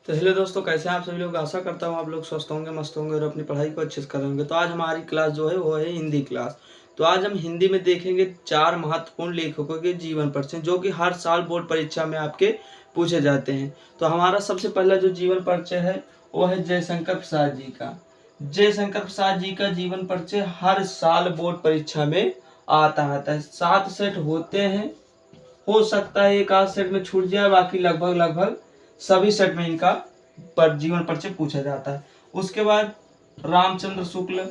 तो हेलो दोस्तों, कैसे हैं आप सभी लोग। आशा करता हूँ आप लोग स्वस्थ होंगे, मस्त होंगे और अपनी पढ़ाई को अच्छे से कर रहे होंगे। तो आज हमारी क्लास जो है वो है हिंदी क्लास। तो आज हम हिंदी में देखेंगे 4 महत्वपूर्ण लेखकों के जीवन परिचय जो कि हर साल बोर्ड परीक्षा में आपके पूछे जाते हैं। तो हमारा सबसे पहला जो जीवन परिचय है वो है जयशंकर प्रसाद जी का। जयशंकर प्रसाद जी का जीवन परिचय हर साल बोर्ड परीक्षा में आता है। 7 सेट होते हैं, हो सकता है एक आध सेट में छूट जाए, बाकी लगभग सभी सेट में इनका जीवन परिचय पूछा जाता है। उसके बाद रामचंद्र शुक्ल,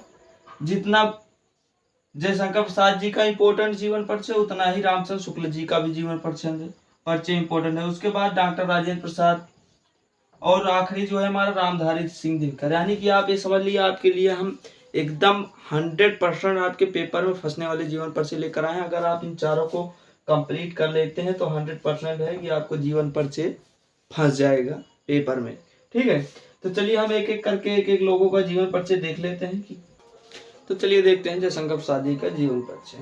जितना जयशंकर प्रसाद जी का इम्पोर्टेंट जीवन परिचय उतना ही रामचंद्र शुक्ल जी का भी जीवन परिचय इम्पोर्टेंट है। उसके बाद डॉक्टर राजेंद्र प्रसाद और आखिरी जो है हमारा रामधारी सिंह दिनकर। यानी कि आप ये समझ लीजिए आपके लिए हम एकदम 100% आपके पेपर में फंसने वाले जीवन परिचय लेकर आए हैं। अगर आप इन चारों को कंप्लीट कर लेते हैं तो 100% है कि आपको जीवन परिचय फंस जाएगा पेपर में। ठीक है, तो चलिए हम एक एक करके एक लोगों का जीवन परिचय देख लेते हैं कि तो चलिए देखते हैं जयशंकर प्रसाद जी का जीवन परिचय।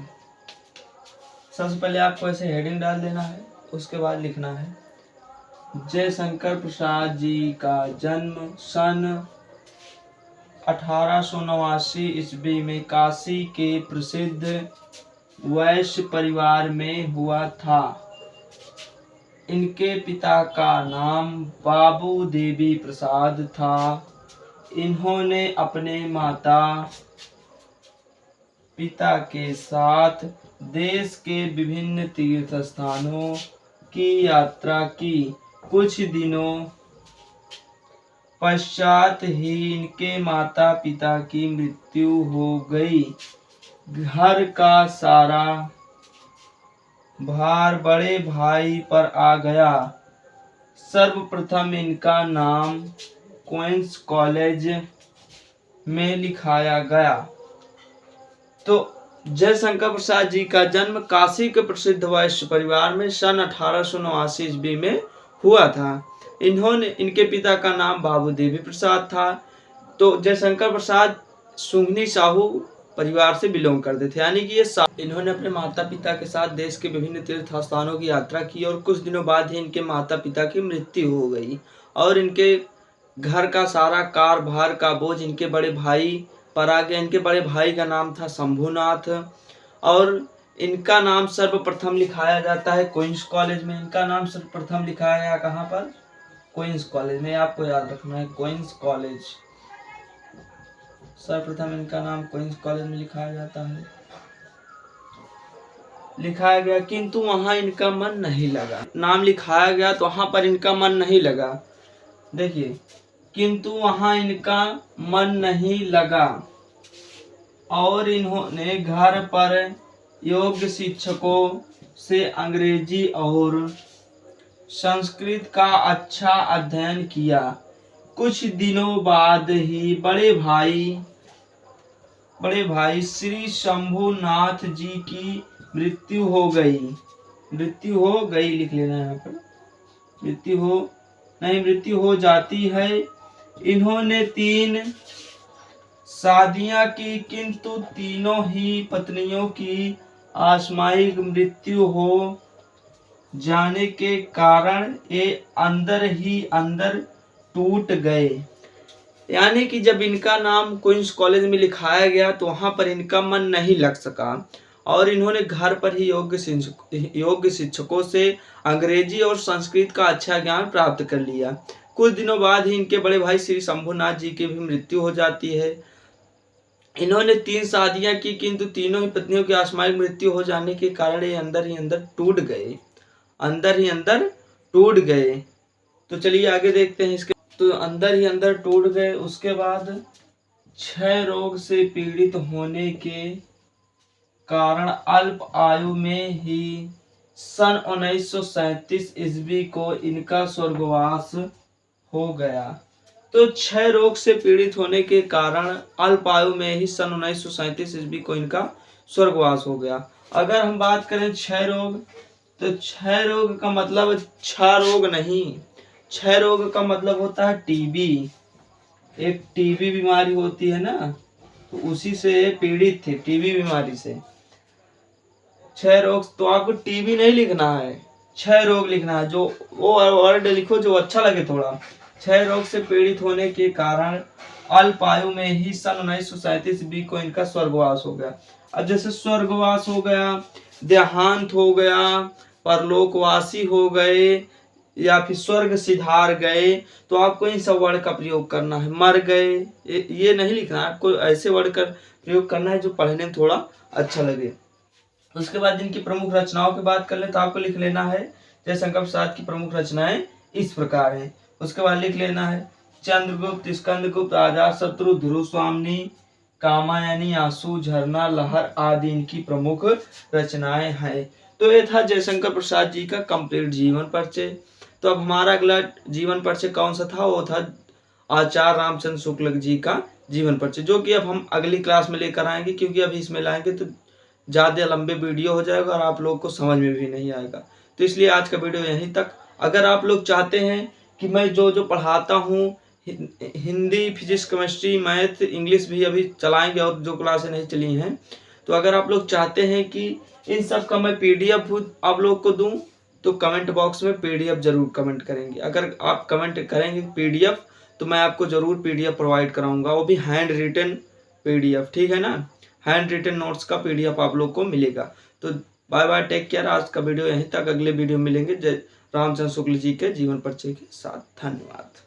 सबसे पहले आपको ऐसे हेडिंग डाल देना है, उसके बाद लिखना है जयशंकर प्रसाद जी का जन्म सन 1889 ईस्वी में काशी के प्रसिद्ध वैश्य परिवार में हुआ था। इनके पिता का नाम बाबू देवी प्रसाद था। इन्होंने अपने माता पिता के साथ देश के विभिन्न तीर्थ स्थानों की यात्रा की। कुछ दिनों पश्चात ही इनके माता पिता की मृत्यु हो गई। घर का सारा भार बड़े भाई पर आ गया। सर्वप्रथम इनका नाम क्वींस कॉलेज में लिखाया गया। तो जयशंकर प्रसाद जी का जन्म काशी के प्रसिद्ध वैश्य परिवार में सन 1889 ईस्वी में हुआ था। इनके पिता का नाम बाबू देवी प्रसाद था। तो जयशंकर प्रसाद सुंघनी साहू परिवार से बिलोंग करते थे। यानी कि ये इन्होंने अपने माता पिता के साथ देश के विभिन्न तीर्थ स्थानों की यात्रा की और कुछ दिनों बाद ही इनके माता पिता की मृत्यु हो गई और इनके घर का सारा कारभार का बोझ इनके बड़े भाई पर आ गया। इनके बड़े भाई का नाम था शंभुनाथ और इनका नाम सर्वप्रथम लिखाया जाता है क्वींस कॉलेज में। इनका नाम सर्वप्रथम लिखाया गया कहाँ पर? क्वींस कॉलेज में। आपको याद रखना है क्वींस कॉलेज, सर्वप्रथम इनका नाम क्वींस कॉलेज में लिखाया गया। किंतु वहां इनका मन नहीं लगा। नाम लिखाया गया तो वहां पर इनका मन नहीं लगा। देखिए, किंतु वहां इनका मन नहीं लगा और इन्होंने घर पर योग्य शिक्षकों से अंग्रेजी और संस्कृत का अच्छा अध्ययन किया। कुछ दिनों बाद ही बड़े भाई श्री शंभुनाथ जी की मृत्यु हो गई लिख लेना यहाँ पर। मृत्यु हो जाती है। इन्होंने 3 शादियां की, किंतु तीनों ही पत्नियों की आकस्मिक मृत्यु हो जाने के कारण ये अंदर ही अंदर टूट गए। यानी कि जब इनका नाम क्वींस कॉलेज में लिखाया गया तो वहां पर इनका मन नहीं लग सका और इन्होंने घर पर ही योग्य शिक्षकों से अंग्रेजी और संस्कृत का अच्छा ज्ञान प्राप्त कर लिया। कुछ दिनों बाद ही इनके बड़े भाई श्री शंभुनाथ जी की भी मृत्यु हो जाती है। इन्होंने 3 शादियां की, किंतु तीनों ही पत्नियों की आकस्मिक मृत्यु हो जाने के कारण ये अंदर ही अंदर टूट गए। तो चलिए आगे देखते हैं इसके। तो अंदर ही अंदर टूट गए। उसके बाद क्षय रोग से पीड़ित होने के कारण अल्प आयु में ही सन 1937 ईस्वी को इनका स्वर्गवास हो गया। तो क्षय रोग से पीड़ित होने के कारण अल्प आयु में ही सन 1937 ईस्वी को इनका स्वर्गवास हो गया। अगर हम बात करें क्षय रोग, तो क्षय रोग का मतलब क्षय रोग नहीं, क्षय रोग का मतलब होता है टीबी। एक टीबी बीमारी होती है ना, तो उसी से पीड़ित थे, टीबी बीमारी से। क्षय रोग, तो आपको टीबी नहीं लिखना है, क्षय रोग लिखना है। जो वो वर्ड लिखो जो अच्छा लगे थोड़ा। क्षय रोग से पीड़ित होने के कारण अल्प आयु में ही सन 1937 को इनका स्वर्गवास हो गया। अब जैसे स्वर्गवास हो गया, देहांत हो गया, परलोकवासी हो गए या फिर स्वर्ग सिधार गए, तो आपको इन सब वर्ड का प्रयोग करना है। मर गए, ये नहीं लिखना है, आपको ऐसे वर्ड का प्रयोग करना है जो पढ़ने में थोड़ा अच्छा लगे। उसके बाद इनकी प्रमुख रचनाओं की बात कर ले तो आपको लिख लेना है जयशंकर प्रसाद की प्रमुख रचनाएं इस प्रकार हैं। उसके बाद लिख लेना है चंद्रगुप्त, स्कंदगुप्त, अजातशत्रु, ध्रुव स्वामिनी, कामायनी, आंसू, झरना, लहर आदि इनकी प्रमुख रचनाएं हैं। तो ये था जयशंकर प्रसाद जी का कंप्लीट जीवन परिचय। तो अब हमारा अगला जीवन परिचय कौन सा था, वो था आचार्य रामचंद्र शुक्ल जी का जीवन परिचय, जो कि अब हम अगली क्लास में लेकर आएंगे, क्योंकि अभी इसमें लाएंगे तो ज़्यादा लंबे वीडियो हो जाएगा और आप लोगों को समझ में भी नहीं आएगा। तो इसलिए आज का वीडियो यहीं तक। अगर आप लोग चाहते हैं कि मैं जो जो पढ़ाता हूँ, Hindi, physics, chemistry, math, English भी अभी चलाएंगे और जो क्लासें नहीं चली हैं, तो अगर आप लोग चाहते हैं कि इन सब का मैं PDF आप लोग को दूं, तो कमेंट बॉक्स में PDF जरूर कमेंट करेंगे। अगर आप कमेंट करेंगे PDF, तो मैं आपको जरूर PDF प्रोवाइड कराऊंगा, वो भी हैंड रिटन PDF, ठीक है ना। हैंड रिटन नोट्स का PDF आप लोग को मिलेगा। तो बाय बाय, टेक केयर। आज का वीडियो यहीं तक, अगले वीडियो मिलेंगे जय रामचंद्र शुक्ल जी के जीवन परिचय के साथ। धन्यवाद।